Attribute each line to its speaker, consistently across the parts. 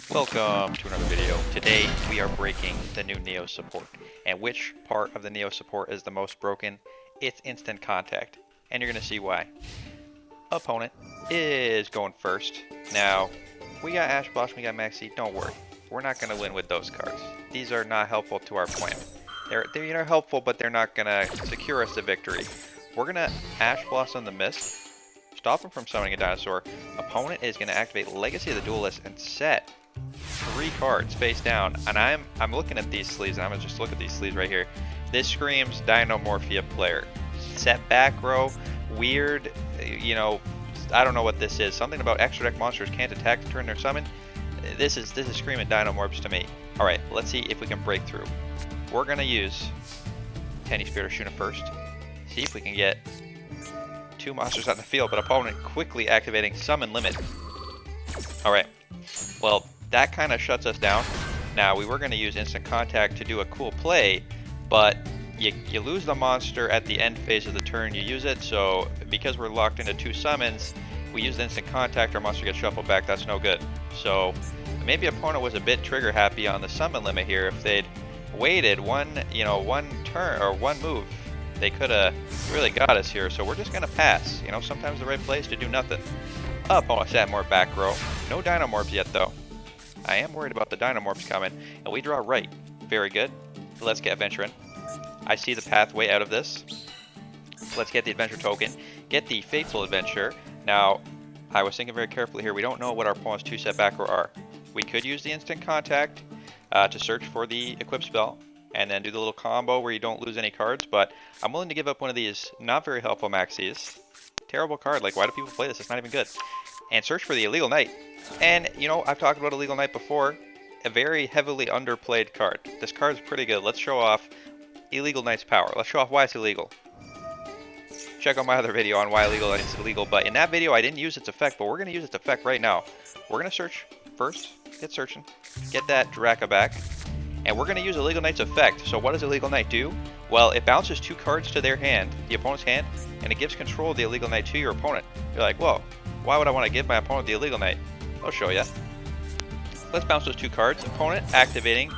Speaker 1: Welcome to another video. Today we are breaking the new Neo support. And which part of the Neo support is the most broken? It's instant contact. And you're going to see why. Opponent is going first. Now, we got Ash Blossom, we got Maxi. Don't worry. We're not going to win with those cards. These are not helpful to our plan. They're helpful, but they're not going to secure us the victory. We're going to Ash Blossom the Mist. Stop him from summoning a dinosaur. Opponent is going to activate Legacy of the Duelist and set 3 cards face down. And I'm looking at these sleeves, and I'm going to just look at these sleeves right here. This screams Dinomorphia player. Set back row, weird, you know, I don't know what this is. Something about extra deck monsters can't attack to turn their summon. This is screaming Dinomorphs to me. Alright, let's see if we can break through. We're going to use Tenny Spirit or Shuna first. See if we can get 2 monsters on the field, but opponent quickly activating Summon Limit. Alright, well, that kind of shuts us down. Now, we were going to use Instant Contact to do a cool play, but you lose the monster at the end phase of the turn you use it, so because we're locked into 2 summons, we use the Instant Contact, our monster gets shuffled back, that's no good. So, maybe opponent was a bit trigger happy on the Summon Limit here. If they'd waited one turn, or one move, they could have really got us here, so we're just going to pass. You know, sometimes the right play is to do nothing. Opponent set more back row. No Dinomorphs yet, though. I am worried about the Dinomorphs coming, and we draw right. Very good. Let's get Adventure in. I see the pathway out of this. Let's get the Adventure token. Get the Fateful Adventure. Now, I was thinking very carefully here. We don't know what our opponent's 2 set back row are. We could use the Instant Contact to search for the Equip spell, and then do the little combo where you don't lose any cards, but I'm willing to give up one of these not very helpful Maxis. Terrible card, like why do people play this? It's not even good. And search for the Illegal Knight. And, you know, I've talked about Illegal Knight before. A very heavily underplayed card. This card's pretty good. Let's show off Illegal Knight's power. Let's show off why it's illegal. Check out my other video on why Illegal Knight is illegal, but in that video I didn't use its effect, but we're going to use its effect right now. We're going to search first, get searching, get that Dracossak back, and we're going to use Illegal Knight's effect. So what does Illegal Knight do? Well, it bounces 2 cards to their hand, the opponent's hand, and it gives control of the Illegal Knight to your opponent. You're like, whoa, why would I want to give my opponent the Illegal Knight? I'll show you. Let's bounce those 2 cards. Opponent activating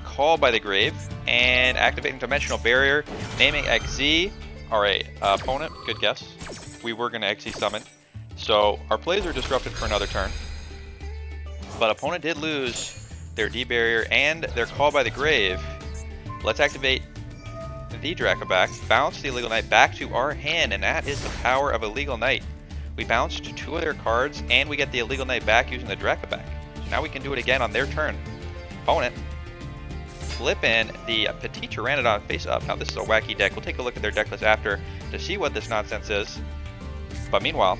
Speaker 1: Call by the Grave and activating Dimensional Barrier, naming XZ. Alright, opponent, good guess. We were going to XZ summon. So our plays are disrupted for another turn. But opponent did lose their D barrier and their Call by the Grave. Let's activate the Dracossak, bounce the Illegal Knight back to our hand, and that is the power of Illegal Knight. We bounced 2 of their cards, and we get the Illegal Knight back using the Dracossak. So now we can do it again on their turn. Opponent flipping the Petit Pteranodon face up. Now this is a wacky deck. We'll take a look at their deck list after to see what this nonsense is. But meanwhile,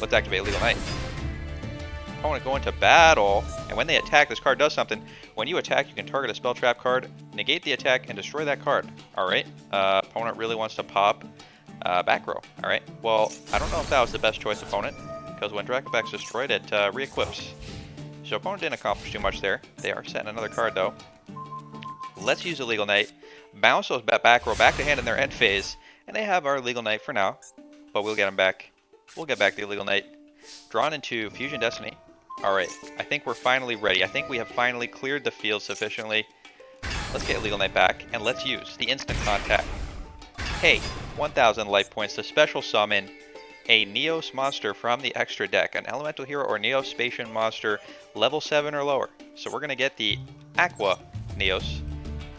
Speaker 1: let's activate Illegal Knight. Opponent go into battle, and when they attack, this card does something. When you attack, you can target a spell trap card, negate the attack, and destroy that card. Alright, opponent really wants to pop back row. Alright, well, I don't know if that was the best choice, opponent, because when Dracosack's destroyed, it re-equips. So opponent didn't accomplish too much there. They are setting another card, though. Let's use Illegal Knight, bounce those back row back to hand in their end phase, and they have our Illegal Knight for now, but we'll get him back. We'll get back the Illegal Knight. Drawn into Fusion Destiny. Alright, I think we're finally ready. I think we have finally cleared the field sufficiently. Let's get Illegal Knight back, and let's use the Instant Contact. Hey, 1,000 life points to special summon a Neos monster from the extra deck, an Elemental Hero or Neos Spacian monster, level 7 or lower. So we're going to get the Aqua Neos.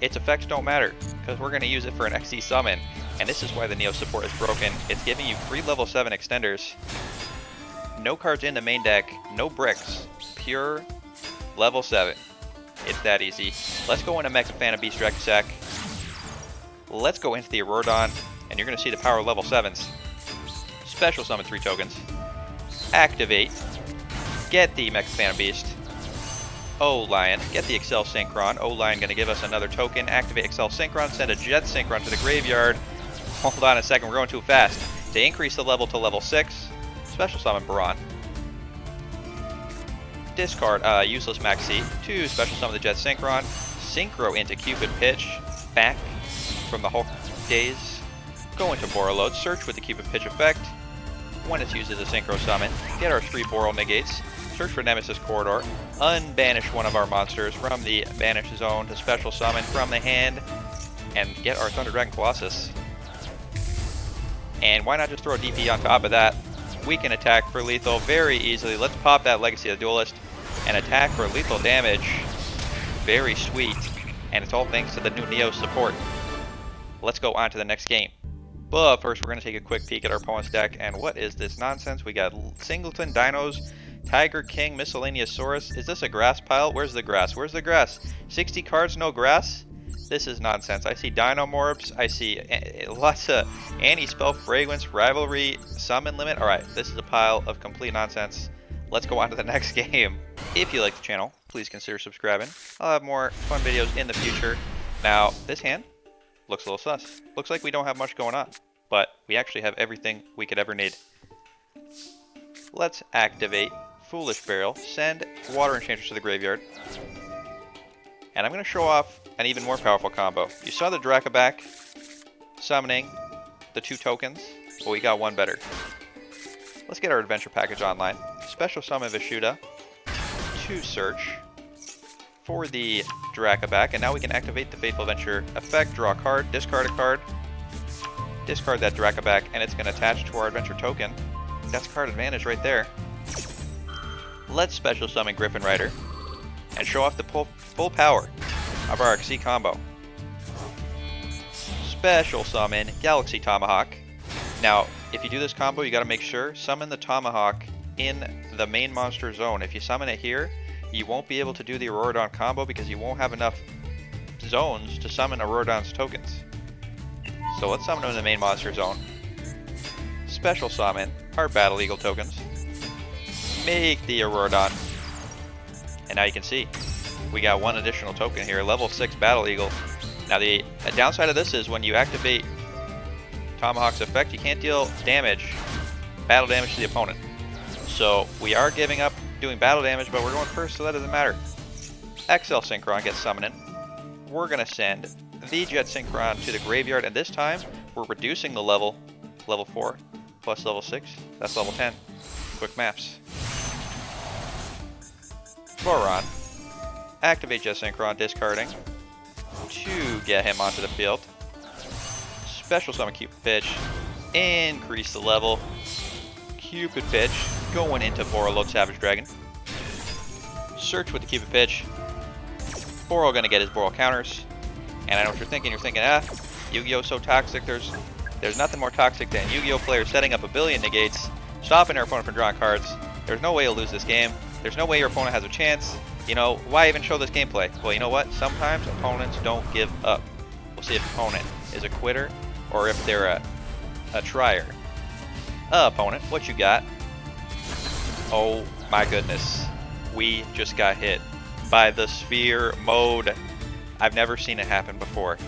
Speaker 1: Its effects don't matter, because we're going to use it for an XC summon, and this is why the Neos support is broken. It's giving you 3 level 7 extenders. No cards in the main deck, no bricks, pure level 7. It's that easy. Let's go into Mega Fan of Beast Dracossak. Let's go into the Auroradon, and you're going to see the power of level 7s. Special summon 3 tokens. Activate. Get the Mega Fan of Beast. O-Lion. Get the Excel Synchron. O-Lion going to give us another token. Activate Excel Synchron. Send a Jet Synchron to the graveyard. Hold on a second, we're going too fast. To increase the level to level 6, special summon Baron. Discard useless Maxi to special summon the Jet Synchron. Synchro into Cupid Pitch. Back from the Hulk days. Go into Borreload. Search with the Cupid Pitch effect. when it's used as a synchro summon, get our 3 Boral negates, search for Nemesis Corridor, unbanish one of our monsters from the banish zone to special summon from the hand, and get our Thunder Dragon Colossus. And why not just throw a DP on top of that? We can attack for lethal very easily. Let's pop that Legacy of the Duelist and attack for lethal damage. Very sweet. And it's all thanks to the new Neo support. Let's go on to the next game. But first, we're going to take a quick peek at our opponent's deck. And what is this nonsense? We got Singleton, Dinos, Tiger King, Miscellaneous Saurus. Is this a grass pile? Where's the grass? Where's the grass? 60 cards, no grass? This is nonsense. I see Dinomorphs. I see lots of Anti-Spell, Fragrance, Rivalry, Summon Limit. Alright, this is a pile of complete nonsense. Let's go on to the next game. If you like the channel, please consider subscribing. I'll have more fun videos in the future. Now, this hand looks a little sus. Looks like we don't have much going on, but we actually have everything we could ever need. Let's activate Foolish Burial, send Water Enchantress to the graveyard, and I'm going to show off an even more powerful combo. You saw the Dracossak summoning the 2 tokens, but we got one better. Let's get our adventure package online. Special summon Vishuda to search for the Dracossak, and now we can activate the Fateful Adventure effect, draw a card, discard a card, discard that Dracossak, and it's going to attach to our adventure token. That's card advantage right there. Let's special summon Griffin Rider and show off the full power of our XC combo. Special summon Galaxy Tomahawk. Now, if you do this combo, you got to make sure summon the Tomahawk in the main monster zone. If you summon it here, you won't be able to do the Auroradon combo because you won't have enough zones to summon Auroradon's tokens. So let's summon them in the main monster zone. Special summon our Battle Eagle tokens. Make the Auroradon. And now you can see we got one additional token here, level 6 Battle Eagle. Now the downside of this is when you activate Tomahawk's effect, you can't deal damage, battle damage to the opponent. So we are giving up doing battle damage, but we're going first, so that doesn't matter. XL Synchron gets summoning. We're going to send the Jet Synchron to the graveyard, and this time we're reducing the level 4 plus level 6, that's level 10. Quick maps. Boron. Activate Jet Synchron, discarding to get him onto the field. Special summon Cupid Pitch, increase the level. Cupid Pitch going into Borreload Savage Dragon. Search with the Cupid Pitch. Boral gonna get his Boral counters. And I know what you're thinking. You're thinking, Yu-Gi-Oh's so toxic. There's nothing more toxic than Yu-Gi-Oh players setting up a billion negates, stopping their opponent from drawing cards. There's no way you'll lose this game. There's no way your opponent has a chance. You know, why even show this gameplay? Well, you know what? Sometimes opponents don't give up. We'll see if opponent is a quitter or if they're a trier. Opponent, what you got? Oh my goodness. We just got hit by the sphere mode. I've never seen it happen before,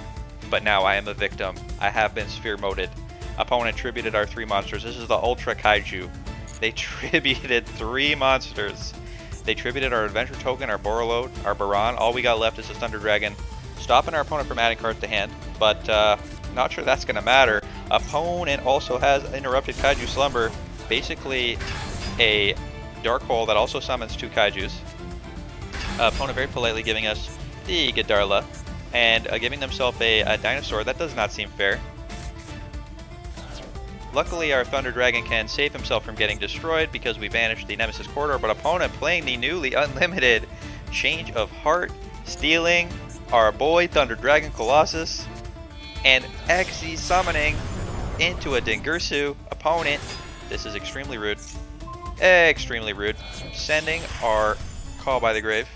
Speaker 1: but now I am a victim. I have been sphere moded. Opponent tributed our 3 monsters. This is the Ultra Kaiju. They tributed 3 monsters. They tributed our adventure token, our Borreload, our Baron. All we got left is a Thunder Dragon, stopping our opponent from adding cards to hand, but not sure that's going to matter. Opponent also has Interrupted Kaiju Slumber, basically a Dark Hole that also summons 2 Kaijus. Opponent very politely giving us the Godarla, and giving themselves a dinosaur. That does not seem fair. Luckily, our Thunder Dragon can save himself from getting destroyed because we banished the Nemesis Corridor, but opponent playing the newly unlimited Change of Heart, stealing our boy Thunder Dragon Colossus, and XZ summoning into a Dingirsu. Opponent, this is extremely rude. Extremely rude. Sending our Call by the Grave.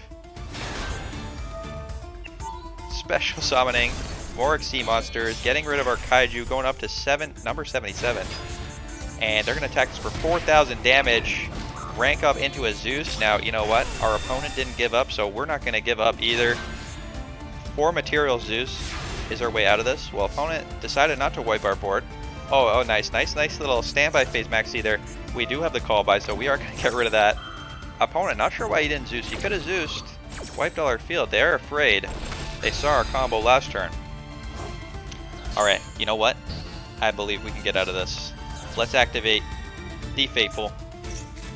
Speaker 1: Special summoning more XC monsters, getting rid of our Kaiju, going up to number 77. And they're going to attack us for 4,000 damage, rank up into a Zeus. Now, you know what? Our opponent didn't give up, so we're not going to give up either. 4 material Zeus is our way out of this. Well, opponent decided not to wipe our board. Oh, nice little standby phase maxi there. We do have the call by, so we are going to get rid of that. Opponent, not sure why he didn't Zeus. He could have Zeused, wiped all our field. They're afraid. They saw our combo last turn. Alright, you know what? I believe we can get out of this. Let's activate the Fateful,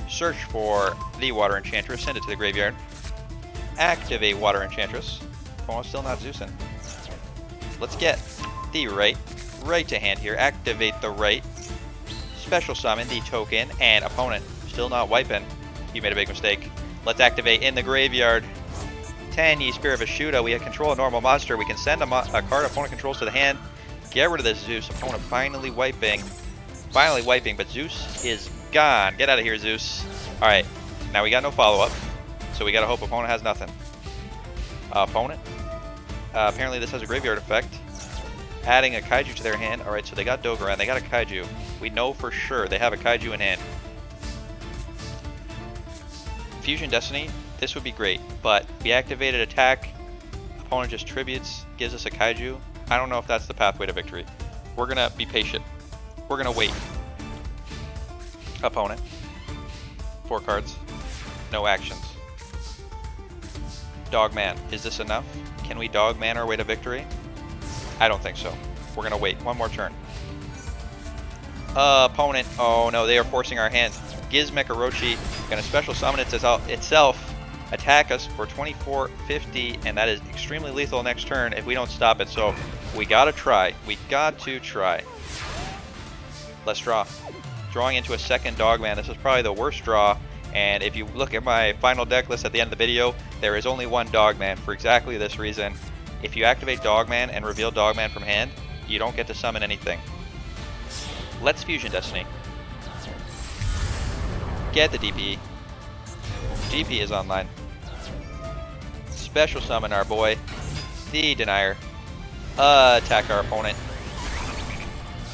Speaker 1: search for the Water Enchantress, send it to the graveyard, activate Water Enchantress. Opponent's still not Zeusing. Let's get the right to hand here, activate the right, special summon the token, and opponent still not wiping. You made a big mistake. Let's activate in the graveyard. 10 Yi Spirit Vishuda. We have control a normal monster. We can send a card opponent controls to the hand. Get rid of this Zeus. Opponent finally wiping, but Zeus is gone. Get out of here, Zeus. Alright, now we got no follow-up, so we gotta hope opponent has nothing. Opponent. Apparently this has a graveyard effect. Adding a kaiju to their hand. Alright, so they got Dogoran, they got a kaiju. We know for sure they have a kaiju in hand. Fusion Destiny, this would be great, but we activated attack. Opponent just tributes, gives us a kaiju. I don't know if that's the pathway to victory. We're gonna be patient. We're gonna wait. Opponent. 4 cards. No actions. Dogman. Is this enough? Can we Dogman our way to victory? I don't think so. We're gonna wait. One more turn. Opponent. Oh no, they are forcing our hand. Gizmek Orochi. Gonna special summon itself. Attack us for 2450, and that is extremely lethal next turn if we don't stop it. So we gotta try. We got to try. Let's draw. Drawing into a second Dogman. This is probably the worst draw. And if you look at my final deck list at the end of the video, there is only one Dogman for exactly this reason. If you activate Dogman and reveal Dogman from hand, you don't get to summon anything. Let's Fusion Destiny. Get the DP. DP is online. Special summon our boy, the Denier. Attack our opponent.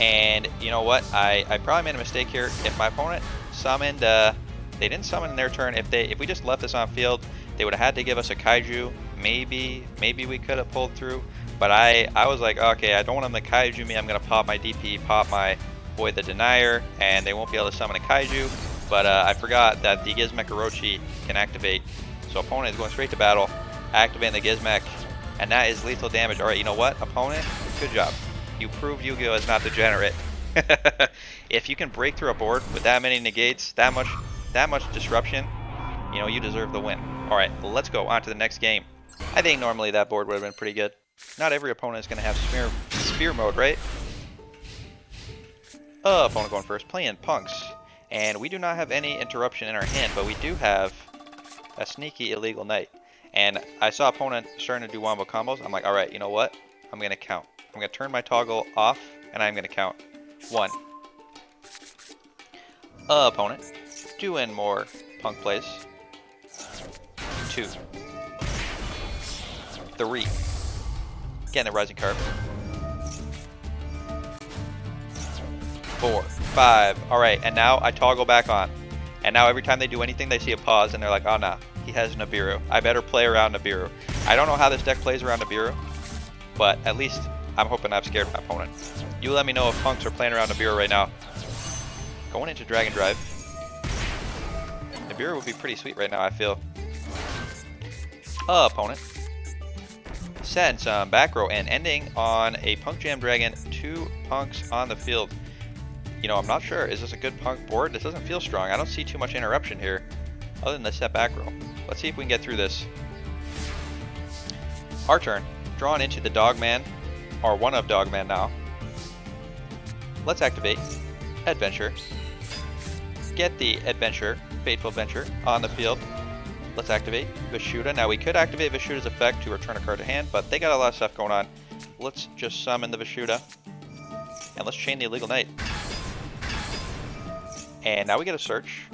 Speaker 1: And you know what? I probably made a mistake here. If my opponent summoned, they didn't summon in their turn. If we just left this on field, they would have had to give us a kaiju. Maybe we could have pulled through. But I was like, okay, I don't want them to kaiju me. I'm gonna pop my DP, pop my boy the Denier, and they won't be able to summon a kaiju. But I forgot that the Gizmek Orochi can activate. So opponent is going straight to battle, activating the Gizmek, and that is lethal damage. Alright, you know what? Opponent, good job. You proved Yu-Gi-Oh! Is not degenerate. If you can break through a board with that many negates, that much disruption, you know, you deserve the win. Alright, let's go on to the next game. I think normally that board would have been pretty good. Not every opponent is going to have spear mode, right? Opponent going first, playing punks. And we do not have any interruption in our hand, but we do have a sneaky illegal knight. And I saw opponent starting to do wombo combos. I'm like, alright, you know what? I'm going to count. I'm going to turn my toggle off, and I'm going to count. 1. Opponent. Doing more punk plays. 2. 3. Getting the Rising Carp. 4, 5. Alright, and now I toggle back on. And now every time they do anything, they see a pause, and they're like, oh nah, he has Nibiru. I better play around Nibiru. I don't know how this deck plays around Nibiru, but at least I'm hoping I've scared my opponent. You let me know if punks are playing around Nibiru right now. Going into Dragon Drive. Nibiru would be pretty sweet right now, I feel. Opponent. Send some back row and ending on a Punk Jam Dragon. 2 punks on the field. You know, I'm not sure. Is this a good punk board? This doesn't feel strong. I don't see too much interruption here, other than the set back row. Let's see if we can get through this. Our turn. Drawn into the Dogman, or one of Dogman now. Let's activate Adventure. Get the Adventure, Fateful Adventure, on the field. Let's activate Vishuda. Now we could activate Vishuda's effect to return a card to hand, but they got a lot of stuff going on. Let's just summon the Vishuda. And let's chain the Illegal Knight. And now we get a search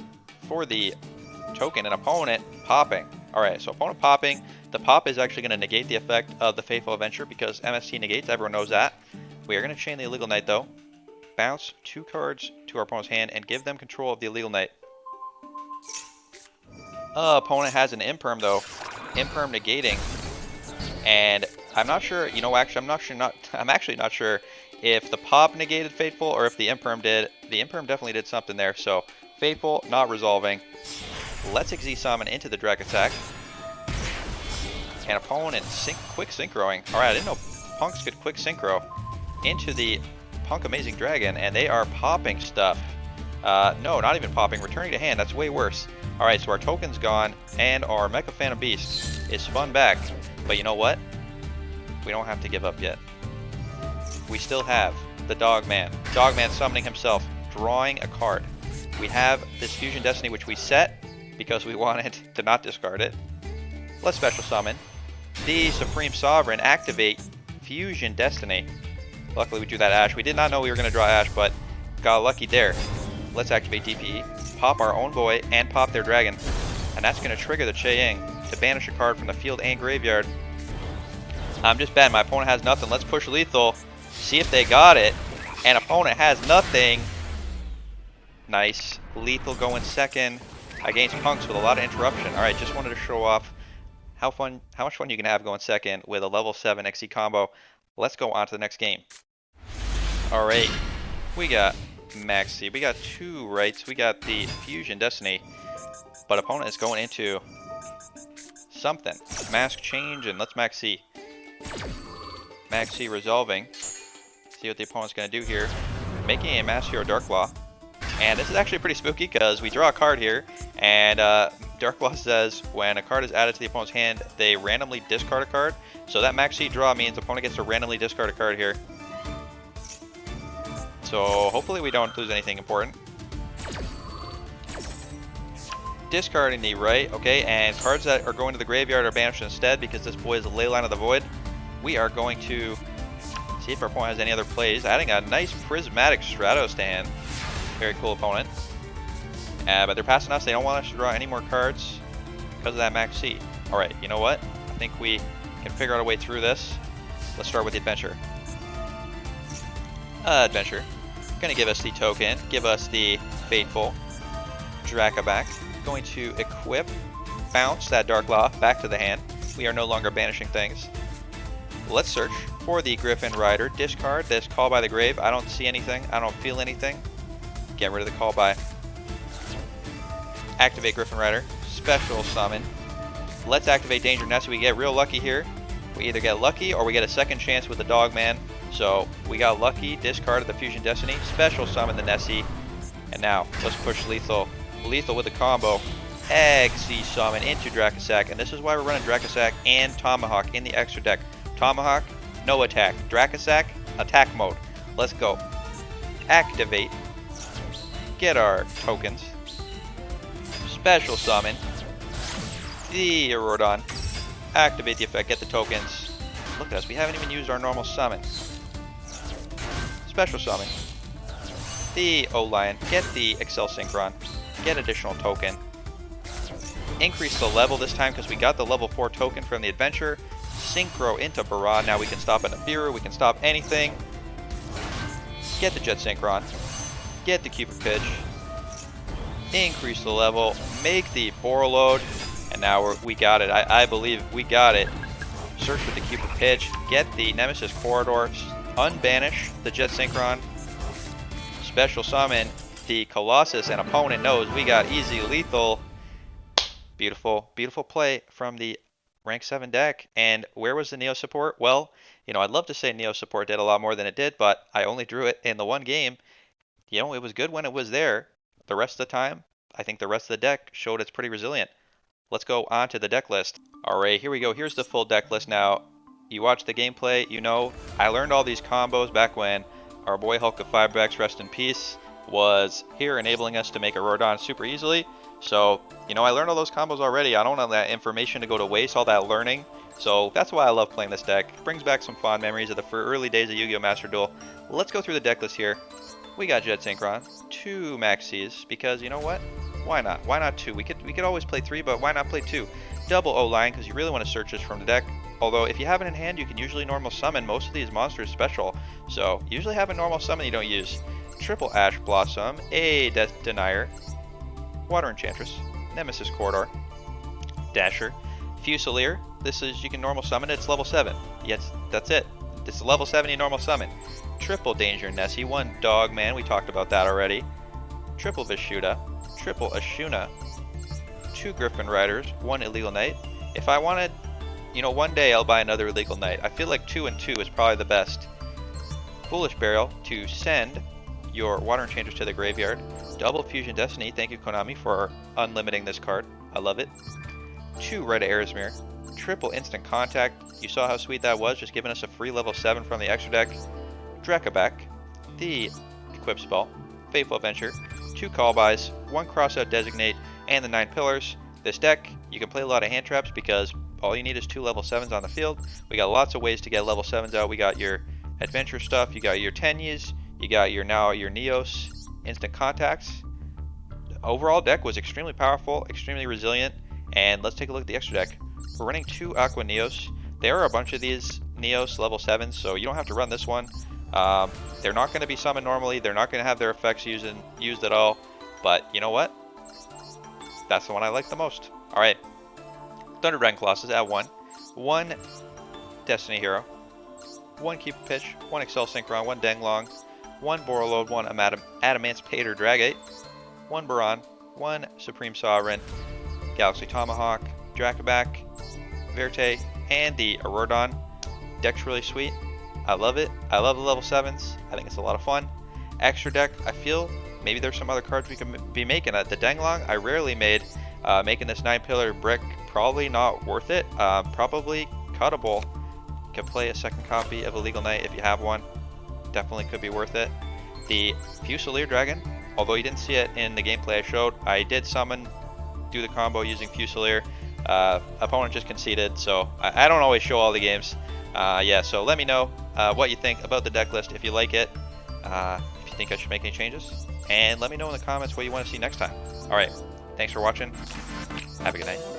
Speaker 1: for the token and opponent popping. Alright, so opponent popping. The pop is actually going to negate the effect of the Fateful Adventure because MST negates, everyone knows that. We are going to chain the Illegal Knight though. Bounce 2 cards to our opponent's hand and give them control of the Illegal Knight. Opponent has an Imperm though. Imperm negating. And I'm not sure, you know, actually I'm actually not sure if the pop negated Fateful or if the Imperm did. The Imperm definitely did something there, so Fateful not resolving. Let's Xyz summon into the Dracossak. And opponent quick synchroing. Alright, I didn't know punks could quick synchro into the Punk Amazing Dragon, and they are popping stuff. No, not even popping. Returning to hand. That's way worse. Alright, so our token's gone, and our Mecha Phantom Beast is spun back. But you know what? We don't have to give up yet. We still have the Dogman. Dogman summoning himself, drawing a card. We have this Fusion Destiny, which we set because we wanted to not discard it. Let's special summon the Supreme Sovereign, activate Fusion Destiny. Luckily we drew that Ash. We did not know we were going to draw Ash, but got lucky there. Let's activate DPE, pop our own boy, and pop their dragon. And that's going to trigger the Cheyenne to banish a card from the field and graveyard. I'm just bad. My opponent has nothing. Let's push lethal. See if they got it. And opponent has nothing. Nice. Lethal going second against Punks with a lot of interruption. Alright, just wanted to show off how much fun you can have going second with a level 7 XE combo. Let's go on to the next game. Alright, we got Maxi. We got two rights. We got the Fusion Destiny. But opponent is going into something. Mask change, and let's Maxi. Maxi resolving. See what the opponent's going to do here. Making a Mass Hero Darklaw. And this is actually pretty spooky because we draw a card here, and Darklaw says when a card is added to the opponent's hand, they randomly discard a card. So that Maxi draw means the opponent gets to randomly discard a card here. So hopefully we don't lose anything important. Discarding the right, okay, and cards that are going to the graveyard are banished instead because this boy is a Leyline of the Void. We are going to see if our opponent has any other plays. Adding a nice Prismatic Stratos to hand. Very cool opponent. But they're passing us. They don't want us to draw any more cards because of that Max C. Alright, you know what? I think we can figure out a way through this. Let's start with the Adventure. Adventure. Going to give us the token. Give us the Fateful. Dracossak. Going to equip. Bounce that Darklaw back to the hand. We are no longer banishing things. Let's search for the Griffin Rider. Discard this Call by the Grave. I don't see anything. I don't feel anything. Get rid of the Call by. Activate Griffin Rider. Special summon. Let's activate Danger Nessie. We get real lucky here. We either get lucky or we get a second chance with the Dogman. So we got lucky, discarded the Fusion Destiny, special summon the Nessie. And now let's push lethal. Lethal with a combo. XC summon into Dracossak. And this is why we're running Dracossak and Tomahawk in the extra deck. Tomahawk, no attack. Dracossak, attack mode. Let's go. Activate. Get our tokens. Special summon the Auroradon. Activate the effect, get the tokens. Look at us, we haven't even used our normal summon. Special summon the O-Lion, get the Excel Synchron, get additional token. Increase the level this time because we got the level 4 token from the Adventure. Synchro into Barad, now we can stop a Nibiru, we can stop anything. Get the Jet Synchron, get the Cupid Pitch. Increase the level, make the Borreload, and now we got it. I believe we got it. Search for the Cupid Pitch, get the Nemesis Corridor, unbanish the Jet Synchron, special summon the Colossus, and opponent knows we got easy lethal. Beautiful, beautiful play from the rank 7 deck. And where was the Neo support? Well, you know, I'd love to say Neo support did a lot more than it did, but I only drew it in the one game. You know, it was good when it was there. The rest of the time, I think the rest of the deck showed it's pretty resilient. Let's go on to the deck list. Alright, here we go. Here's the full deck list now. You watch the gameplay, you know, I learned all these combos back when our boy Hulk of 5X, rest in peace, was here enabling us to make a Auroradon super easily. So, you know, I learned all those combos already. I don't want that information to go to waste, all that learning. So that's why I love playing this deck. It brings back some fond memories of the early days of Yu-Gi-Oh! MasterDuel. Let's go through the deck list here. We got Jet Synchron, 2 Maxis, because you know what? Why not? Why not 2? We could always play 3, but why not play 2? Double O-Line, because you really want to search this from the deck. Although, if you have it in hand, you can usually normal summon most of these monsters special. So, usually have a normal summon you don't use. Triple Ash Blossom, a Death Denier, Water Enchantress, Nemesis Corridor, Dasher, Fusilier. This is, you can normal summon it, it's level 7. Yes, that's it. It's level 70 normal summon. Triple Danger Nessie, 1 Dogman, we talked about that already. Triple Vishuda, Triple Ashuna, 2 Griffin Riders, 1 Illegal Knight. If I wanted, you know, one day I'll buy another Illegal Knight. I feel like 2 and 2 is probably the best. Foolish Burial to send your Water Enchanters to the graveyard. Double Fusion Destiny, thank you Konami for unlimiting this card. I love it. 2 Red Arismere. Triple Instant Contact. You saw how sweet that was, just giving us a free level 7 from the extra deck. Dracossak, the equip spell. Faithful Adventure. 2 Callbys, 1 Crossout Designate, and the 9 Pillars. This deck, you can play a lot of hand traps because all you need is 2 level 7s on the field. We got lots of ways to get level 7s out. We got your adventure stuff, you got your Tenyis, you got your Neos instant contacts. The overall deck was extremely powerful, extremely resilient, and let's take a look at the extra deck. We're running 2 Aqua Neos. There are a bunch of these Neos level 7s, so you don't have to run this one. They're not going to be summoned normally, they're not going to have their effects used at all, but you know what? That's the one I like the most. Alright, Thunder Dragon Colossus at 1, 1 Destiny Hero, 1 Keep a Pitch, 1 Excel Synchron, 1 Denglong, 1 Borreload, 1 Adamantipator Dragate, 1 Baron, 1 Supreme Sovereign, Galaxy Tomahawk, Dracossak, Verte, and the Auroradon. Deck's really sweet. I love it. I love the level 7s. I think it's a lot of fun. Extra deck, I feel maybe there's some other cards we can be making. The Denglong, I rarely made. Making this 9 Pillar brick, probably not worth it. Probably cuttable. Could play a second copy of Illegal Knight if you have one. Definitely could be worth it. The Fusilier Dragon, although you didn't see it in the gameplay I showed, I did do the combo using Fusilier. Opponent just conceded, so I don't always show all the games. Yeah, so let me know what you think about the deck list, if you like it, if you think I should make any changes, and let me know in the comments what you want to see next time. Alright, thanks for watching. Have a good night.